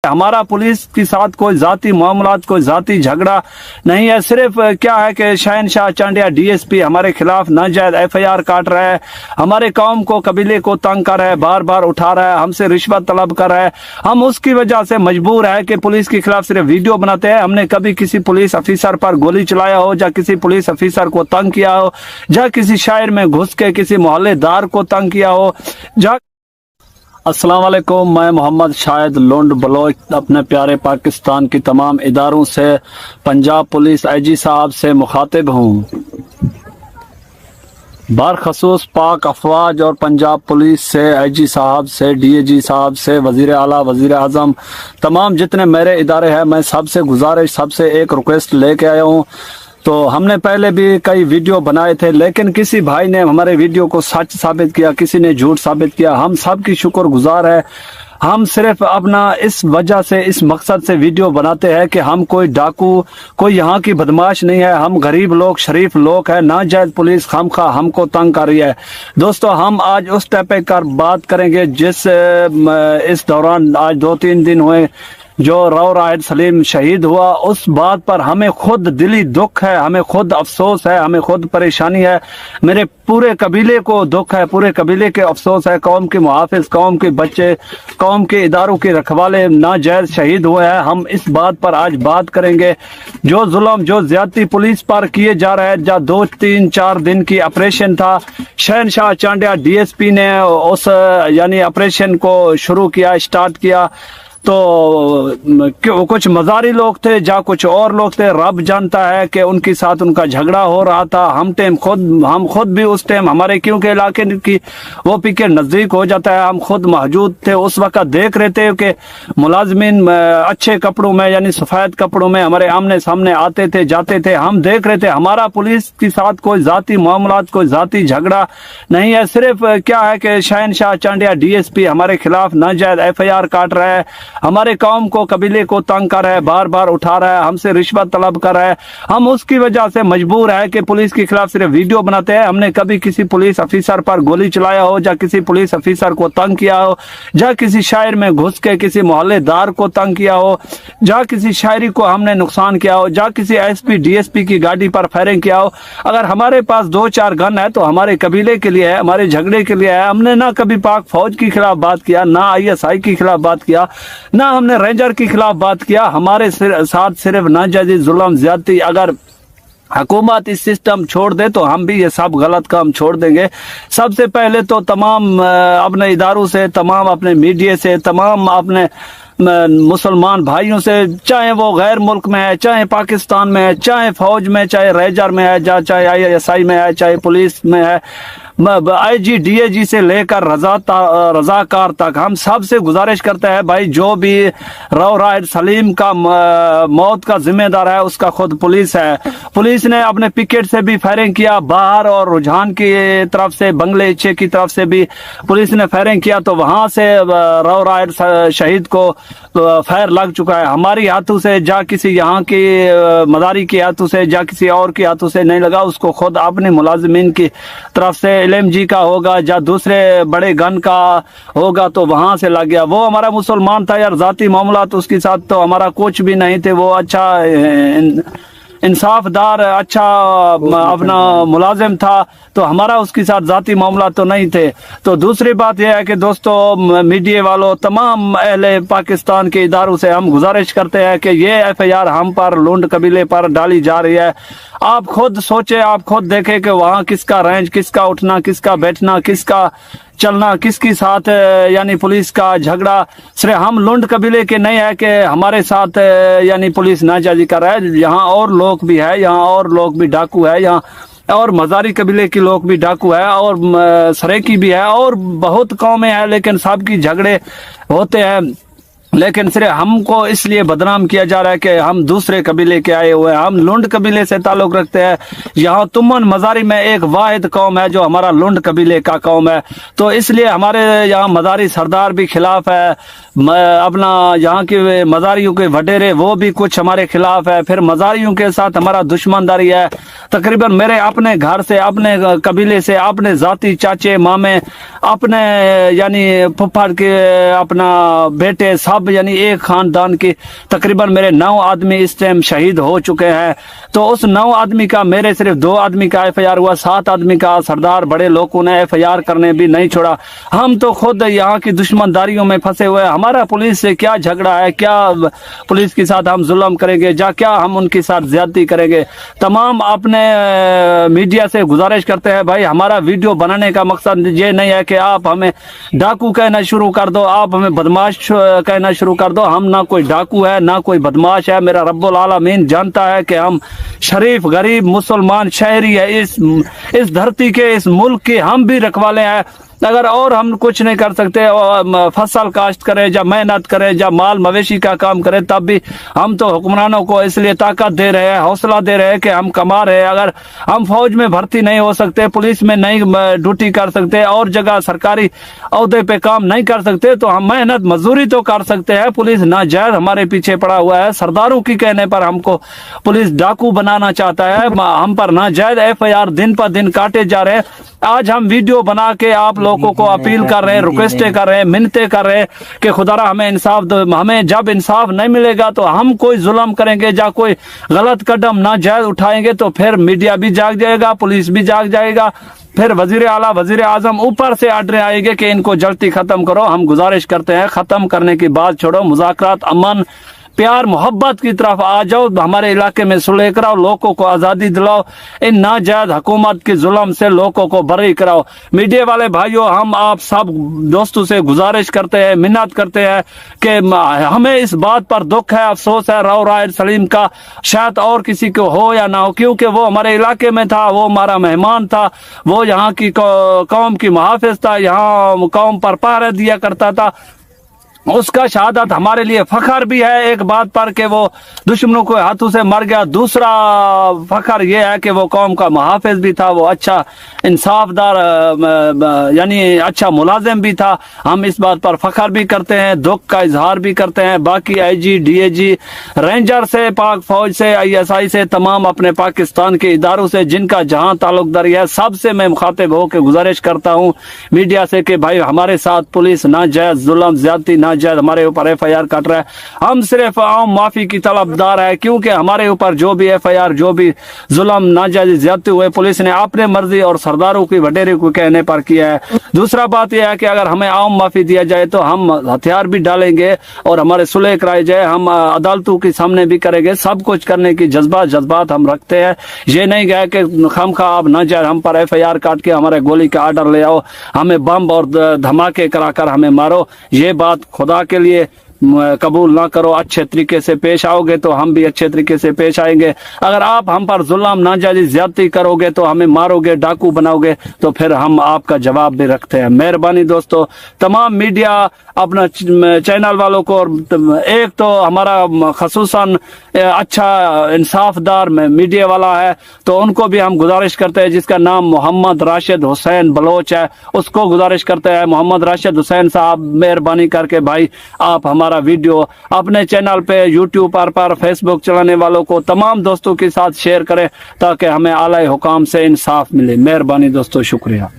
हमारा पुलिस के साथ कोई जाती मामलात, कोई जाती झगड़ा नहीं है। सिर्फ क्या है कि शहनशाह चांडिया डीएसपी हमारे खिलाफ नाजायज एफआईआर काट रहा है, हमारे कौम को, कबीले को तंग कर रहा है, बार बार उठा रहा है, हमसे रिश्वत तलब कर रहा है। हम उसकी वजह से मजबूर है कि पुलिस के खिलाफ सिर्फ वीडियो बनाते हैं। हमने कभी किसी पुलिस अफिसर पर गोली चलाया हो, या किसी पुलिस अफिसर को तंग किया हो, या किसी शायर में घुस के किसी मोहल्लेदार को तंग किया हो, या अस्सलाम वालेकुम, मैं मोहम्मद शाहिद लुंड बलोच अपने प्यारे पाकिस्तान की तमाम इदारों से, पंजाब पुलिस आईजी साहब से मुखातिब हूँ। बारखसूस पाक अफवाज और पंजाब पुलिस से, आईजी साहब से, डीएजी साहब से, वजीर आला, वजीर आजम, तमाम जितने मेरे इदारे हैं, मैं सबसे गुजारिश, सबसे एक रिक्वेस्ट लेके आया हूँ। तो हमने पहले भी कई वीडियो बनाए थे, लेकिन किसी भाई ने हमारे वीडियो को सच साबित किया, किसी ने झूठ साबित किया। हम सब की शुक्रगुजार है। हम सिर्फ अपना इस वजह से, इस मकसद से वीडियो बनाते हैं कि हम कोई डाकू, कोई यहाँ की बदमाश नहीं है। हम गरीब लोग, शरीफ लोग हैं। नाजायज पुलिस खामखा हमको तंग कर रही है। दोस्तों, हम आज उस टॉपिक पर बात करेंगे जिस इस दौरान आज 2-3 दिन हुए जो राव राहिद सलीम शहीद हुआ, उस बात पर हमें खुद दिली दुख है, हमें खुद अफसोस है, हमें खुद परेशानी है। मेरे पूरे कबीले को दुख है, पूरे कबीले के अफसोस है। कौम के मुहाफिज, कौम के बच्चे, कौम के इदारों के रखवाले नाजायज शहीद हुए हैं। हम इस बात पर आज बात करेंगे। जो जुल्म, जो ज्यादती पुलिस पर किए जा रहे हैं, जहाँ 2-3-4 दिन की ऑपरेशन था, शहनशाह चांडिया डीएसपी ने उस यानी ऑपरेशन को शुरू किया, स्टार्ट किया। तो कुछ मजारी लोग थे, जा कुछ और लोग थे। रब जानता है कि उनके साथ उनका झगड़ा हो रहा था। हम खुद भी उस टाइम, हमारे क्योंकि इलाके की वो पीके नजदीक हो जाता है, हम खुद मौजूद थे। उस वक्त देख रहे थे कि मुलाजमीन अच्छे कपड़ों में, यानी सफेद कपड़ों में हमारे आमने सामने आते थे, जाते थे। हम देख रहे थे। हमारा पुलिस के साथ कोई जाती मामलात, कोई जाती झगड़ा नहीं है। सिर्फ क्या है कि शहनशाह चांडिया डीएसपी हमारे खिलाफ नाजायज एफआईआर काट रहा है, हमारे कौम को, कबीले को तंग कर रहा है, बार बार उठा रहा है, हमसे रिश्वत तलब कर रहा है। हम उसकी वजह से मजबूर है कि पुलिस के खिलाफ सिर्फ वीडियो बनाते हैं। हमने कभी किसी पुलिस अफिसर पर गोली चलाया हो, या किसी पुलिस अफिसर को तंग किया हो, या किसी शायर में घुस के किसी मोहल्लेदार को तंग किया हो, या किसी शायरी को हमने नुकसान किया हो, या किसी एसपी डीएसपी की गाड़ी पर फायरिंग किया हो। अगर हमारे पास 2-4 गन है तो हमारे कबीले के लिए है, हमारे झगड़े के लिए है। हमने ना कभी पाक फौज के खिलाफ बात किया, ना आईएसआई के खिलाफ बात किया, ना हमने रेंजर के खिलाफ बात किया। हमारे साथ सिर्फ नाजायज जुल्म, ज्यादती, अगर हुकूमत इस सिस्टम छोड़ दे तो हम भी ये सब गलत काम छोड़ देंगे। सबसे पहले तो तमाम अपने इदारों से, तमाम अपने मीडिया से, तमाम अपने मुसलमान भाइयों से, चाहे वो गैर मुल्क में है, चाहे पाकिस्तान में है, चाहे फौज में, चाहे रेंजर में है, चाहे आईएसआई में है, चाहे पुलिस में है, आईजी डीएजी से लेकर रजाकार तक, हम सब से गुजारिश करते हैं भाई, जो भी राव राहिद सलीम का मौत का जिम्मेदार है उसका खुद पुलिस है। पुलिस ने अपने पिकेट से भी फायरिंग किया बाहर, और रुझान की तरफ से, बंगले इच्छे की तरफ से भी पुलिस ने फायरिंग किया। तो वहां से राव राहिद शहीद को फायर लग चुका है। हमारी हाथों से, जा किसी यहाँ की मदारी के हाथों से, जा किसी और के हाथों से नहीं लगा, उसको खुद अपने मुलाजिमीन की तरफ से, एलएमजी का होगा या दूसरे बड़े गन का होगा, तो वहां से लग गया। वो हमारा मुसलमान था यार, जाती मामला तो उसके साथ तो हमारा कुछ भी नहीं थे। वो अच्छा इंसाफदार, अच्छा अपना मुलाजिम था, तो हमारा उसके साथ जाती मामला तो नहीं थे। तो दूसरी बात यह है कि दोस्तों, मीडिया वालों, तमाम अहले पाकिस्तान के इदारों से हम गुजारिश करते हैं कि ये एफआईआर हम पर, लुंड कबीले पर डाली जा रही है। आप खुद सोचे, आप खुद देखें कि वहाँ किसका रेंज, किसका उठना, किसका बैठना, किसका चलना, किसके साथ यानी पुलिस का झगड़ा। सिर्फ हम लुंड कबीले के नहीं है कि हमारे साथ यानी पुलिस नाजायजी कर रहा है। यहाँ और लोग भी है, यहाँ और लोग भी डाकू है, यहाँ और मजारी कबीले के लोग भी डाकू है, और सरेकी भी है, और बहुत कौमें हैं, लेकिन सबकी झगड़े होते हैं। लेकिन सिर्फ हमको इसलिए बदनाम किया जा रहा है कि हम दूसरे कबीले के आए हुए हैं, हम लुंड कबीले से ताल्लुक रखते हैं। यहाँ तुमन मजारी में एक वाहिद कौम है जो हमारा लुंड कबीले का कौम है, तो इसलिए हमारे यहाँ मजारी सरदार भी खिलाफ है, अपना यहाँ के मजारियों के वडेरे वो भी कुछ हमारे खिलाफ है। फिर मजारियों के साथ हमारा दुश्मनदारी है। तकरीबन मेरे अपने घर से, अपने कबीले से, अपने जाति चाचे मामे, अपने यानी फुफड़ के अपना बेटे, सब अब यानी एक खानदान के तकरीबन मेरे 9 आदमी इस टाइम शहीद हो चुके हैं। तो उस 9 आदमी का मेरे सिर्फ 2 आदमी का FIR हुआ, 7 आदमी का सरदार बड़े लोगों ने FIR करने भी नहीं छोड़ा। हम तो खुद यहाँ की दुश्मनदारियों में फंसे हुए हैं। हमारा पुलिस से क्या झगड़ा है, क्या पुलिस के साथ हम जुल्म करेंगे, जा क्या हम उनके साथ ज्यादती करेंगे। तमाम अपने मीडिया से गुजारिश करते हैं भाई, हमारा वीडियो बनाने का मकसद ये नहीं है कि आप हमें डाकू कहना शुरू कर दो, आप हमें बदमाश कहना शुरू कर दो। हम ना कोई डाकू है ना कोई बदमाश है। मेरा रब्बुल आलमीन जानता है कि हम शरीफ गरीब मुसलमान शहरी है, इस धरती के इस मुल्क के हम भी रखवाले हैं। अगर और हम कुछ नहीं कर सकते, फसल काश्त करें या मेहनत करें या माल मवेशी का काम करें, तब भी हम तो हुक्मरानों को इसलिए ताकत दे रहे हैं, हौसला दे रहे हैं कि हम कमा रहे हैं। अगर हम फौज में भर्ती नहीं हो सकते, पुलिस में नहीं ड्यूटी कर सकते, और जगह सरकारी अहदे पे काम नहीं कर सकते, तो हम मेहनत मजदूरी तो कर सकते हैं। पुलिस नाजायज हमारे पीछे पड़ा हुआ है। सरदारों की कहने पर हमको पुलिस डाकू बनाना चाहता है। हम पर नाजायज FIR दिन पर दिन काटे जा रहे हैं। आज हम वीडियो बना के आप लोगों को अपील कर रहे हैं, रिक्वेस्टें कर रहे हैं, मिन्नतें कर रहे हैं कि खुदारा हमें इंसाफ दो। हमें जब इंसाफ नहीं मिलेगा तो हम कोई जुल्म करेंगे या कोई गलत कदम नाजायज उठाएंगे तो फिर मीडिया भी जाग जाएगा, पुलिस भी जाग जाएगा, फिर वजीर आला वजीर आजम ऊपर से आर्डर आएंगे कि इनको जल्दी खत्म करो। हम गुजारिश करते हैं खत्म करने की बात छोड़ो, मुज़ाकरात, अमन, प्यार मोहब्बत की तरफ आ जाओ। हमारे इलाके में सुलह कराओ, लोगों को आज़ादी दिलाओ, इन नाजायज हुकूमत के जुल्म से लोगों को बरी कराओ। मीडिया वाले भाइयों, हम आप सब दोस्तों से गुजारिश करते हैं, मिन्नत करते हैं कि हमें इस बात पर दुख है, अफसोस है राव राय सलीम का, शायद और किसी को हो या ना हो, क्योंकि वो हमारे इलाके में था, वो हमारा मेहमान था, वो यहाँ की कौम की मुहाफिज था, यहाँ कौम पर पहरा दिया करता था। उसका शहादत हमारे लिए फखर भी है एक बात पर कि वो दुश्मनों के हाथों से मर गया। दूसरा फखर ये है कि वो कौम का मुहाफिज भी था, वो अच्छा इंसाफदार यानी अच्छा मुलाजिम भी था। हम इस बात पर फखर भी करते हैं, दुख का इजहार भी करते हैं। बाकी IG, DAG, रेंजर से, पाक फौज से, ISI से, तमाम अपने पाकिस्तान के इदारों से जिनका जहां ताल्लुकदारी है, सबसे मैं मुखातिब होकर गुजारिश करता हूँ मीडिया से कि भाई हमारे साथ पुलिस नाजायज जुल्म ज्यादती नाजायज हमारे ऊपर FIR काट रहा है। हम सिर्फ आम माफी की तलबदार है, क्योंकि हमारे ऊपर जो भी FIR जो भी जुल्म नाजायज ज्यादती हुए पुलिस ने अपने मर्जी और सरदारों की वडेरे को कहने पर किया है। दूसरा बात यह है कि अगर हमें आम माफी दिया जाए तो हम हथियार भी डालेंगे और हमारे सुलह कराई जाए, हम अदालतों के सामने भी करेंगे। सब कुछ करने की जज्बात हम रखते हैं। ये नहीं गया कि खामखा आप नाजायज हम पर FIR काट के हमारे गोली का आर्डर ले आओ, हमें बम और धमाके कराकर हमें मारो। ये बात खुदा के लिए कबूल ना करो। अच्छे तरीके से पेश आओगे तो हम भी अच्छे तरीके से पेश आएंगे। अगर आप हम पर जुल्म नाजायज ज्यादती करोगे तो हमें मारोगे, डाकू बनाओगे, तो फिर हम आपका जवाब भी रखते हैं। मेहरबानी दोस्तों, तमाम मीडिया अपना चैनल वालों को, और एक तो हमारा खसूसन अच्छा इंसाफदार मीडिया वाला है, तो उनको भी हम गुजारिश करते हैं, जिसका नाम मोहम्मद राशिद हुसैन बलोच है, उसको गुजारिश करते हैं मोहम्मद राशिद हुसैन साहब, मेहरबानी करके भाई आप हमारा वीडियो अपने चैनल पे, यूट्यूब पर फेसबुक चलाने वालों को, तमाम दोस्तों के साथ शेयर करें ताकि हमें आला हुकाम से इंसाफ मिले। मेहरबानी दोस्तों, शुक्रिया।